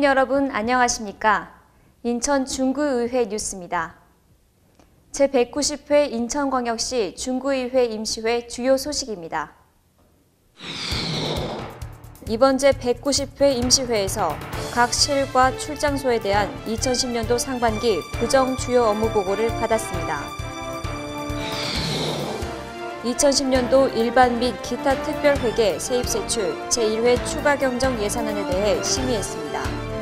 국민 여러분 안녕하십니까? 인천 중구의회 뉴스입니다. 제190회 인천광역시 중구의회 임시회 주요 소식입니다. 이번 제190회 임시회에서 각 실과 출장소에 대한 2010년도 상반기 구정 주요 업무 보고를 받았습니다. 2010년도 일반 및 기타 특별회계 세입세출 제1회 추가 경정 예산안에 대해 심의했습니다.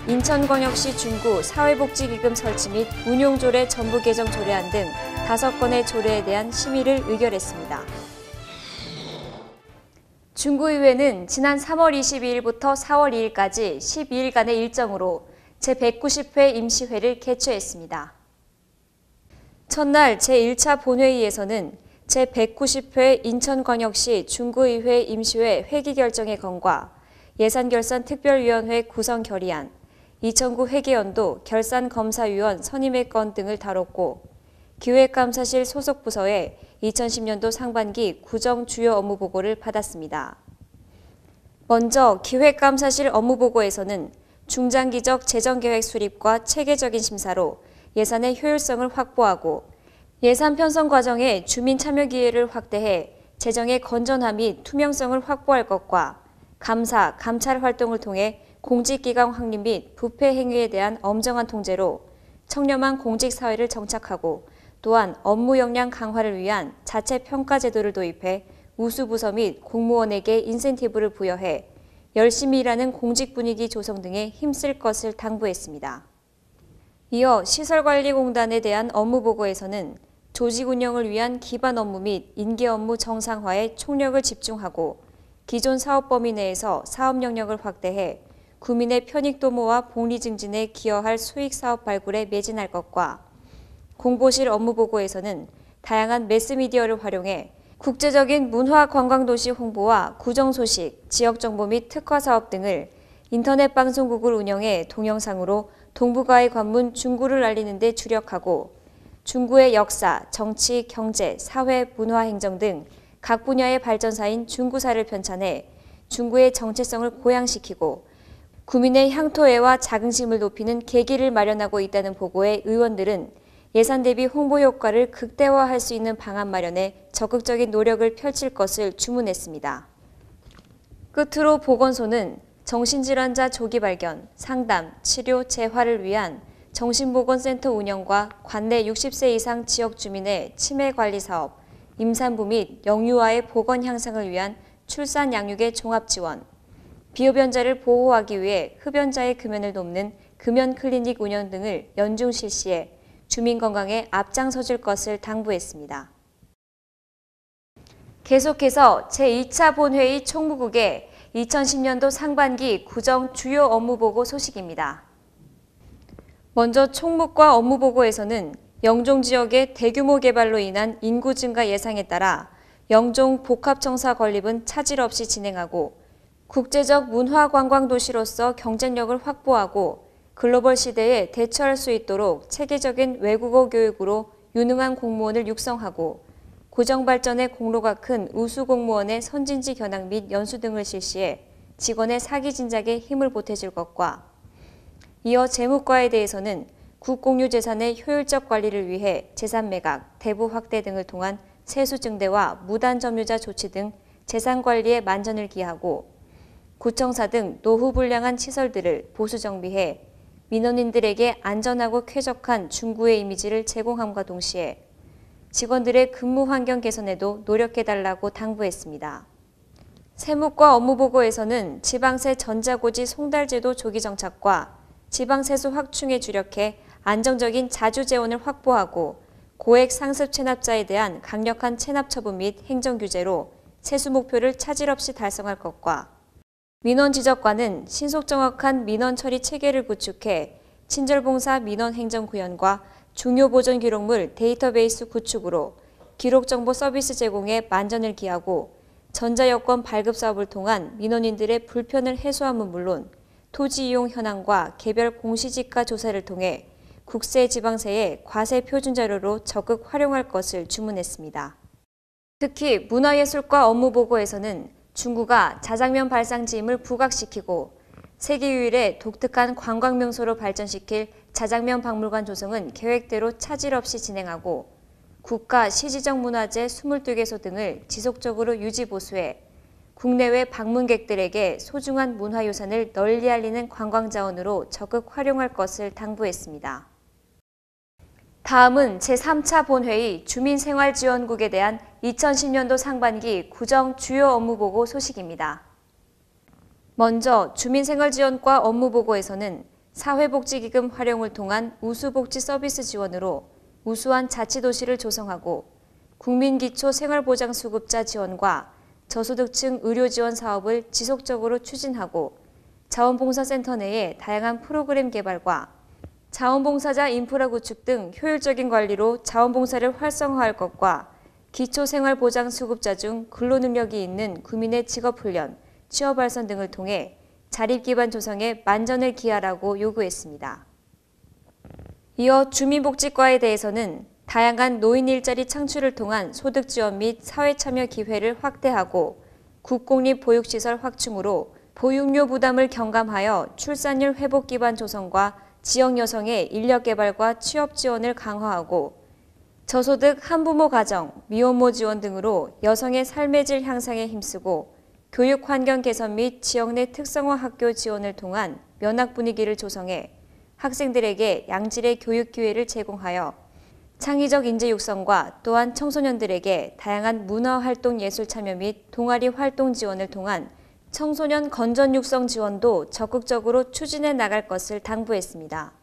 인천광역시 중구 사회복지기금 설치 및 운용조례 전부 개정 조례안 등 5건의 조례에 대한 심의를 의결했습니다. 중구의회는 지난 3월 22일부터 4월 2일까지 12일간의 일정으로 제190회 임시회를 개최했습니다. 첫날 제1차 본회의에서는 제190회 인천광역시 중구의회 임시회 회기 결정의 건과 예산결산특별위원회 구성 결의안, 2009 회계연도 결산검사위원 선임의 건 등을 다뤘고 기획감사실 소속 부서에 2010년도 상반기 구정 주요 업무 보고를 받았습니다. 먼저 기획감사실 업무 보고에서는 중장기적 재정계획 수립과 체계적인 심사로 예산의 효율성을 확보하고 예산 편성 과정에 주민 참여 기회를 확대해 재정의 건전함 및 투명성을 확보할 것과 감사, 감찰 활동을 통해 공직기강 확립 및 부패 행위에 대한 엄정한 통제로 청렴한 공직사회를 정착하고 또한 업무 역량 강화를 위한 자체 평가 제도를 도입해 우수부서 및 공무원에게 인센티브를 부여해 열심히 일하는 공직 분위기 조성 등에 힘쓸 것을 당부했습니다. 이어 시설관리공단에 대한 업무 보고에서는 조직 운영을 위한 기반 업무 및 인계 업무 정상화에 총력을 집중하고 기존 사업 범위 내에서 사업 영역을 확대해 구민의 편익 도모와 복리 증진에 기여할 수익 사업 발굴에 매진할 것과 공보실 업무 보고에서는 다양한 매스미디어를 활용해 국제적인 문화관광도시 홍보와 구정소식, 지역정보 및 특화사업 등을 인터넷 방송국을 운영해 동영상으로 동북아의 관문 중구를 알리는 데 주력하고 중구의 역사, 정치, 경제, 사회, 문화, 행정 등 각 분야의 발전사인 중구사를 편찬해 중구의 정체성을 고양시키고 구민의 향토애와 자긍심을 높이는 계기를 마련하고 있다는 보고에 의원들은 예산 대비 홍보 효과를 극대화할 수 있는 방안 마련에 적극적인 노력을 펼칠 것을 주문했습니다. 끝으로 보건소는 정신질환자 조기 발견, 상담, 치료, 재활을 위한 정신보건센터 운영과 관내 60세 이상 지역 주민의 치매 관리 사업, 임산부 및 영유아의 보건 향상을 위한 출산 양육의 종합 지원, 비흡연자를 보호하기 위해 흡연자의 금연을 돕는 금연 클리닉 운영 등을 연중 실시해 주민 건강에 앞장서줄 것을 당부했습니다. 계속해서 제2차 본회의 총무국의 2010년도 상반기 구정 주요 업무 보고 소식입니다. 먼저 총무과 업무 보고에서는 영종 지역의 대규모 개발로 인한 인구 증가 예상에 따라 영종 복합청사 건립은 차질 없이 진행하고 국제적 문화관광도시로서 경쟁력을 확보하고 글로벌 시대에 대처할 수 있도록 체계적인 외국어 교육으로 유능한 공무원을 육성하고 고정발전의 공로가 큰 우수 공무원의 선진지 견학 및 연수 등을 실시해 직원의 사기 진작에 힘을 보태줄 것과 이어 재무과에 대해서는 국공유재산의 효율적 관리를 위해 재산 매각, 대부 확대 등을 통한 세수 증대와 무단 점유자 조치 등 재산 관리에 만전을 기하고 구청사 등 노후 불량한 시설들을 보수 정비해 민원인들에게 안전하고 쾌적한 중구의 이미지를 제공함과 동시에 직원들의 근무 환경 개선에도 노력해달라고 당부했습니다. 세무과 업무 보고에서는 지방세 전자고지 송달제도 조기 정착과 지방세수 확충에 주력해 안정적인 자주 재원을 확보하고 고액 상습 체납자에 대한 강력한 체납 처분 및 행정 규제로 세수 목표를 차질 없이 달성할 것과 민원 지적과는 신속 정확한 민원 처리 체계를 구축해 친절봉사 민원 행정 구현과 중요 보존 기록물 데이터베이스 구축으로 기록정보 서비스 제공에 만전을 기하고 전자여권 발급 사업을 통한 민원인들의 불편을 해소함은 물론 토지 이용 현황과 개별 공시지가 조사를 통해 국세 지방세의 과세 표준 자료로 적극 활용할 것을 주문했습니다. 특히 문화예술과 업무 보고에서는 중구가 자장면 발상지임을 부각시키고 세계 유일의 독특한 관광 명소로 발전시킬 자장면 박물관 조성은 계획대로 차질 없이 진행하고 국가 시지적 문화재 22개소 등을 지속적으로 유지 보수해 국내외 방문객들에게 소중한 문화유산을 널리 알리는 관광자원으로 적극 활용할 것을 당부했습니다. 다음은 제3차 본회의 주민생활지원국에 대한 2010년도 상반기 구정 주요 업무보고 소식입니다. 먼저 주민생활지원과 업무보고에서는 사회복지기금 활용을 통한 우수복지 서비스 지원으로 우수한 자치도시를 조성하고 국민기초생활보장수급자 지원과 저소득층 의료지원 사업을 지속적으로 추진하고 자원봉사센터 내의 다양한 프로그램 개발과 자원봉사자 인프라 구축 등 효율적인 관리로 자원봉사를 활성화할 것과 기초생활보장수급자 중 근로능력이 있는 구민의 직업훈련, 취업발전 등을 통해 자립기반 조성에 만전을 기하라고 요구했습니다. 이어 주민복지과에 대해서는 다양한 노인 일자리 창출을 통한 소득 지원 및 사회참여 기회를 확대하고 국공립 보육시설 확충으로 보육료 부담을 경감하여 출산율 회복 기반 조성과 지역 여성의 인력 개발과 취업 지원을 강화하고 저소득 한부모 가정, 미혼모 지원 등으로 여성의 삶의 질 향상에 힘쓰고 교육 환경 개선 및 지역 내 특성화 학교 지원을 통한 면학 분위기를 조성해 학생들에게 양질의 교육 기회를 제공하여 창의적 인재 육성과 또한 청소년들에게 다양한 문화활동 예술 참여 및 동아리 활동 지원을 통한 청소년 건전 육성 지원도 적극적으로 추진해 나갈 것을 당부했습니다.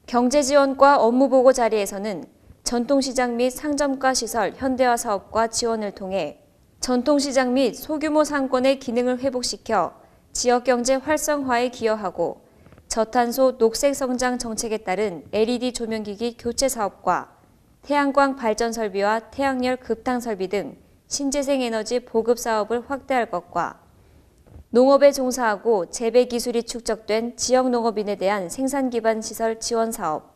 경제지원과 업무보고 자리에서는 전통시장 및 상점가 시설 현대화 사업과 지원을 통해 전통시장 및 소규모 상권의 기능을 회복시켜 지역경제 활성화에 기여하고 저탄소 녹색성장 정책에 따른 LED 조명기기 교체 사업과 태양광 발전 설비와 태양열 급탕 설비 등 신재생 에너지 보급 사업을 확대할 것과 농업에 종사하고 재배 기술이 축적된 지역 농업인에 대한 생산 기반 시설 지원 사업,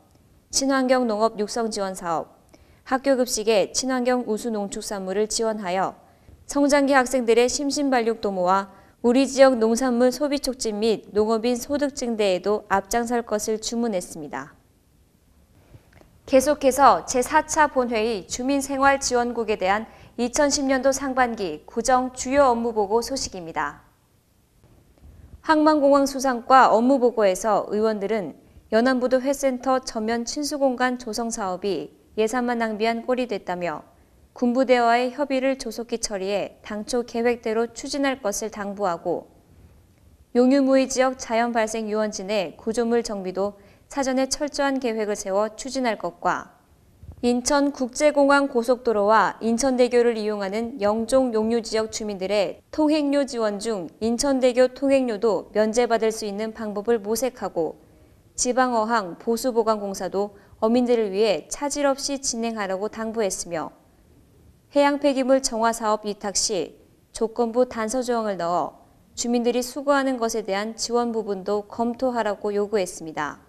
친환경 농업 육성 지원 사업, 학교 급식의 친환경 우수 농축산물을 지원하여 성장기 학생들의 심신발육 도모와 우리 지역 농산물 소비 촉진 및 농업인 소득 증대에도 앞장설 것을 주문했습니다. 계속해서 제4차 본회의 주민생활지원국에 대한 2010년도 상반기 구정 주요 업무보고 소식입니다. 항만공항 수상과 업무보고에서 의원들은 연안부두 회센터 전면 친수공간 조성 사업이 예산만 낭비한 꼴이 됐다며 군부대와의 협의를 조속히 처리해 당초 계획대로 추진할 것을 당부하고 용유무의 지역 자연발생 유원지 구조물 정비도 사전에 철저한 계획을 세워 추진할 것과 인천국제공항 고속도로와 인천대교를 이용하는 영종 용유지역 주민들의 통행료 지원 중 인천대교 통행료도 면제받을 수 있는 방법을 모색하고 지방어항 보수보강공사도 어민들을 위해 차질 없이 진행하라고 당부했으며 해양 폐기물 정화 사업 위탁 시 조건부 단서 조항을 넣어 주민들이 수거하는 것에 대한 지원 부분도 검토하라고 요구했습니다.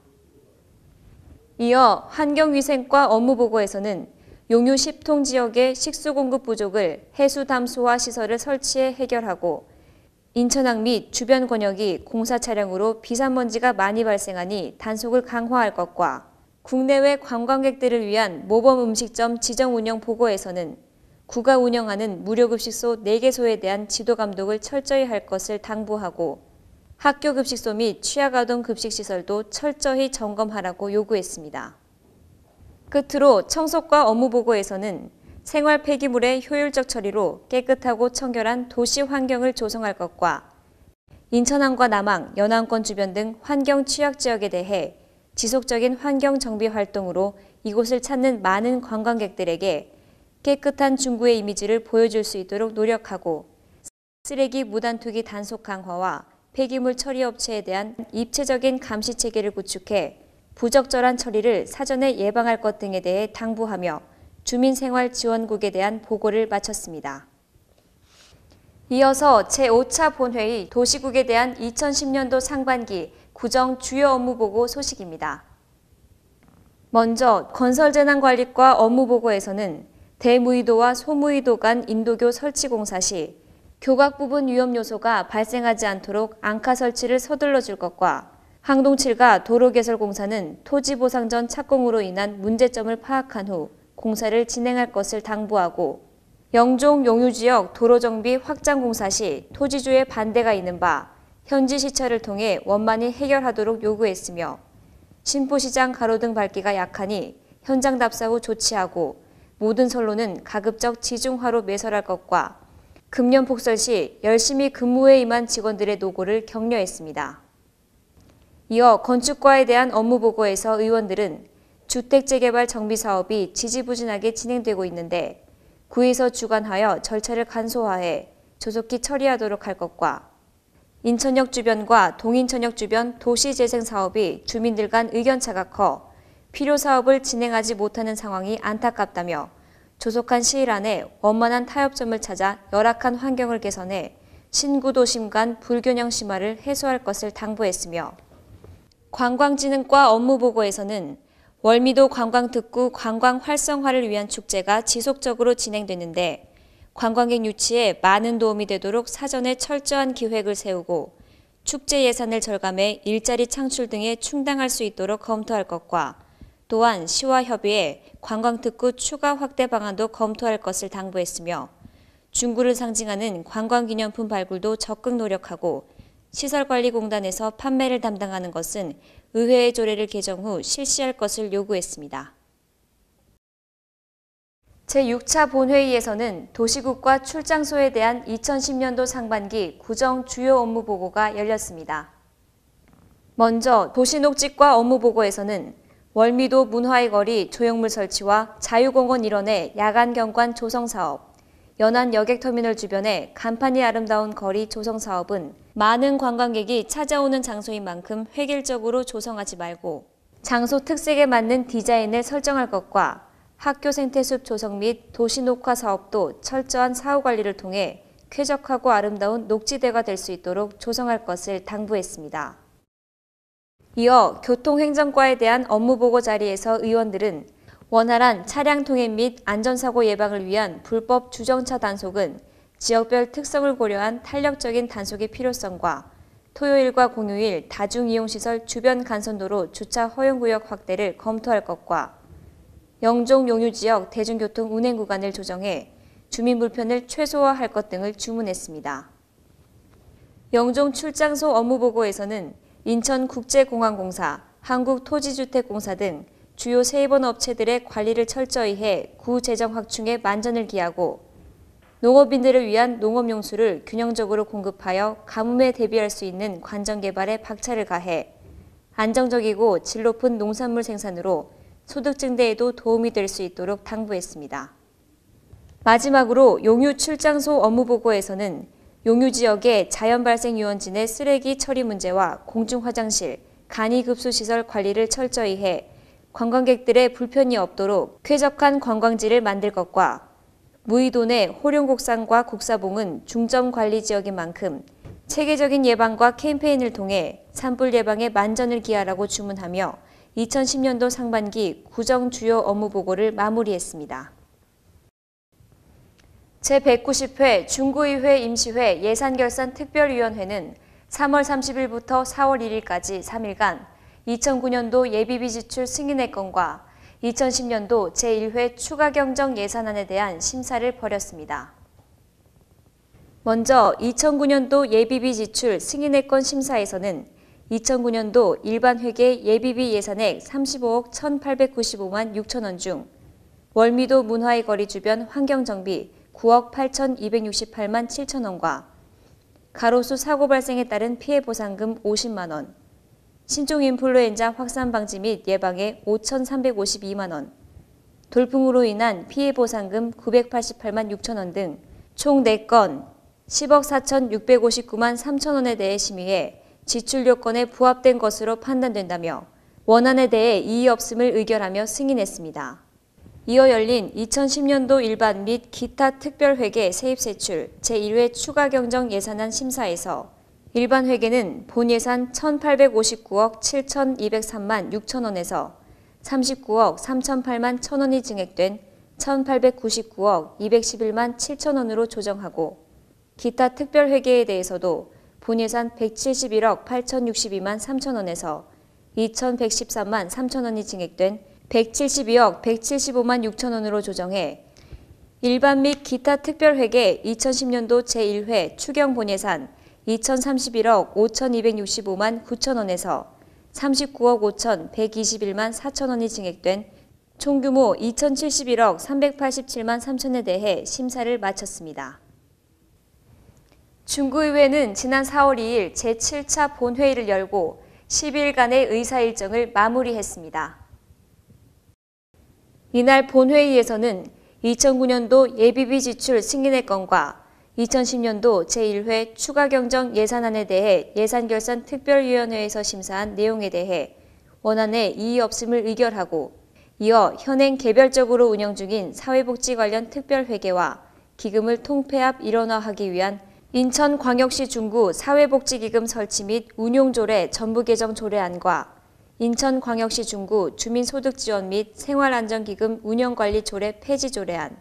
이어 환경위생과 업무보고에서는 용유 10통 지역의 식수 공급 부족을 해수 담수화 시설을 설치해 해결하고 인천항 및 주변 권역이 공사 차량으로 비산먼지가 많이 발생하니 단속을 강화할 것과 국내외 관광객들을 위한 모범 음식점 지정 운영 보고에서는 구가 운영하는 무료급식소 4개소에 대한 지도 감독을 철저히 할 것을 당부하고 학교 급식소 및 취약아동 급식시설도 철저히 점검하라고 요구했습니다. 끝으로 청소과 업무보고에서는 생활 폐기물의 효율적 처리로 깨끗하고 청결한 도시 환경을 조성할 것과 인천항과 남항, 연안권 주변 등 환경 취약 지역에 대해 지속적인 환경 정비 활동으로 이곳을 찾는 많은 관광객들에게 깨끗한 중구의 이미지를 보여줄 수 있도록 노력하고 쓰레기 무단 투기 단속 강화와 폐기물 처리 업체에 대한 입체적인 감시 체계를 구축해 부적절한 처리를 사전에 예방할 것 등에 대해 당부하며 주민생활지원국에 대한 보고를 마쳤습니다. 이어서 제5차 본회의 도시국에 대한 2010년도 상반기 구정 주요 업무보고 소식입니다. 먼저 건설재난관리과 업무보고에서는 대무의도와 소무의도 간 인도교 설치 공사 시 교각 부분 위험 요소가 발생하지 않도록 앙카 설치를 서둘러 줄 것과 항동7가 도로개설공사는 토지보상 전 착공으로 인한 문제점을 파악한 후 공사를 진행할 것을 당부하고 영종 용유지역 도로정비 확장 공사 시 토지주의 반대가 있는 바 현지 시찰을 통해 원만히 해결하도록 요구했으며 신포시장 가로등 밝기가 약하니 현장 답사 후 조치하고 모든 선로는 가급적 지중화로 매설할 것과 금년 폭설 시 열심히 근무에 임한 직원들의 노고를 격려했습니다. 이어 건축과에 대한 업무 보고에서 의원들은 주택 재개발 정비 사업이 지지부진하게 진행되고 있는데 구에서 주관하여 절차를 간소화해 조속히 처리하도록 할 것과 인천역 주변과 동인천역 주변 도시재생 사업이 주민들 간 의견차가 커 필요 사업을 진행하지 못하는 상황이 안타깝다며 조속한 시일 안에 원만한 타협점을 찾아 열악한 환경을 개선해 신구도심 간 불균형 심화를 해소할 것을 당부했으며 관광진흥과 업무보고에서는 월미도 관광특구 관광 활성화를 위한 축제가 지속적으로 진행되는데 관광객 유치에 많은 도움이 되도록 사전에 철저한 기획을 세우고 축제 예산을 절감해 일자리 창출 등에 충당할 수 있도록 검토할 것과 또한 시와 협의해 관광특구 추가 확대 방안도 검토할 것을 당부했으며 중구를 상징하는 관광기념품 발굴도 적극 노력하고 시설관리공단에서 판매를 담당하는 것은 의회의 조례를 개정 후 실시할 것을 요구했습니다. 제6차 본회의에서는 도시국과 출장소에 대한 2010년도 상반기 구정 주요 업무 보고가 열렸습니다. 먼저 도시녹지과 업무 보고에서는 월미도 문화의 거리 조형물 설치와 자유공원 일원의 야간 경관 조성 사업, 연안 여객터미널 주변의 간판이 아름다운 거리 조성 사업은 많은 관광객이 찾아오는 장소인 만큼 획일적으로 조성하지 말고 장소 특색에 맞는 디자인을 설정할 것과 학교 생태숲 조성 및 도시 녹화 사업도 철저한 사후 관리를 통해 쾌적하고 아름다운 녹지대가 될 수 있도록 조성할 것을 당부했습니다. 이어 교통행정과에 대한 업무보고 자리에서 의원들은 원활한 차량 통행 및 안전사고 예방을 위한 불법 주정차 단속은 지역별 특성을 고려한 탄력적인 단속의 필요성과 토요일과 공휴일 다중이용시설 주변 간선도로 주차 허용구역 확대를 검토할 것과 영종 용유지역 대중교통 운행 구간을 조정해 주민 불편을 최소화할 것 등을 주문했습니다. 영종 출장소 업무보고에서는 인천국제공항공사, 한국토지주택공사 등 주요 세입원 업체들의 관리를 철저히 해 구 재정 확충에 만전을 기하고 농업인들을 위한 농업용수를 균형적으로 공급하여 가뭄에 대비할 수 있는 관정개발에 박차를 가해 안정적이고 질 높은 농산물 생산으로 소득 증대에도 도움이 될 수 있도록 당부했습니다. 마지막으로 용유 출장소 업무보고에서는 용유 지역의 자연발생 유원진의 쓰레기 처리 문제와 공중화장실, 간이급수시설 관리를 철저히 해 관광객들의 불편이 없도록 쾌적한 관광지를 만들 것과 무의도 내 호룡곡산과 국사봉은 중점관리지역인 만큼 체계적인 예방과 캠페인을 통해 산불 예방에 만전을 기하라고 주문하며 2010년도 상반기 구정 주요 업무 보고를 마무리했습니다. 제190회 중구의회 임시회 예산결산 특별위원회는 3월 30일부터 4월 1일까지 3일간 2009년도 예비비 지출 승인의 건과 2010년도 제1회 추가경정 예산안에 대한 심사를 벌였습니다. 먼저 2009년도 예비비 지출 승인의 건 심사에서는 2009년도 일반 회계 예비비 예산액 35억 1,895만 6천 원 중 월미도 문화의 거리 주변 환경정비 9억 8,268만 7천 원과 가로수 사고 발생에 따른 피해 보상금 50만 원, 신종 인플루엔자 확산 방지 및 예방에 5,352만 원, 돌풍으로 인한 피해 보상금 988만 6천 원 등 총 4건 10억 4,659만 3천 원에 대해 심의해 지출 요건에 부합된 것으로 판단된다며 원안에 대해 이의 없음을 의결하며 승인했습니다. 이어 열린 2010년도 일반 및 기타 특별회계 세입세출 제1회 추가경정 예산안 심사에서 일반 회계는 본 예산 1,859억 7,203만 6천 원에서 39억 3,008만 1천 원이 증액된 1,899억 211만 7천 원으로 조정하고 기타 특별회계에 대해서도 본 예산 171억 8,062만 3천 원에서 2,113만 3천 원이 증액된 172억 175만 6천 원으로 조정해 일반 및 기타 특별회계 2010년도 제1회 추경 본예산 2,031억 5,265만 9천 원에서 39억 5,121만 4천 원이 증액된 총규모 2,071억 387만 3천에 대해 심사를 마쳤습니다. 중구의회는 지난 4월 2일 제7차 본회의를 열고 12일간의 의사 일정을 마무리했습니다. 이날 본회의에서는 2009년도 예비비 지출 승인의 건과 2010년도 제1회 추가경정 예산안에 대해 예산결산 특별위원회에서 심사한 내용에 대해 원안에 이의 없음을 의결하고 이어 현행 개별적으로 운영 중인 사회복지 관련 특별회계와 기금을 통폐합 일원화하기 위한 인천광역시 중구 사회복지기금 설치 및 운용조례 전부개정 조례안과 인천광역시 중구 주민소득지원 및 생활안정기금 운영관리 조례 폐지 조례안,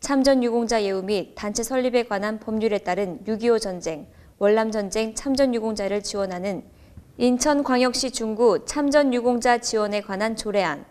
참전유공자 예우 및 단체 설립에 관한 법률에 따른 6.25 전쟁, 월남전쟁 참전유공자를 지원하는 인천광역시 중구 참전유공자 지원에 관한 조례안,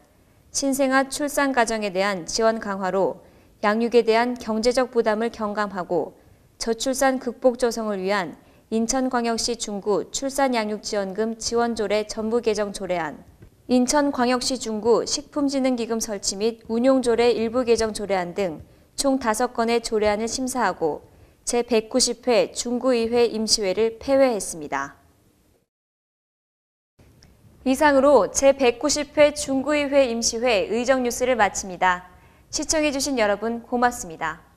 신생아 출산 가정에 대한 지원 강화로 양육에 대한 경제적 부담을 경감하고 저출산 극복 조성을 위한 인천광역시 중구 출산양육지원금 지원조례 전부 개정 조례안, 인천광역시 중구 식품진흥기금 설치 및 운용조례 일부 개정 조례안 등 총 5건의 조례안을 심사하고 제190회 중구의회 임시회를 폐회했습니다. 이상으로 제190회 중구의회 임시회 의정뉴스를 마칩니다. 시청해주신 여러분 고맙습니다.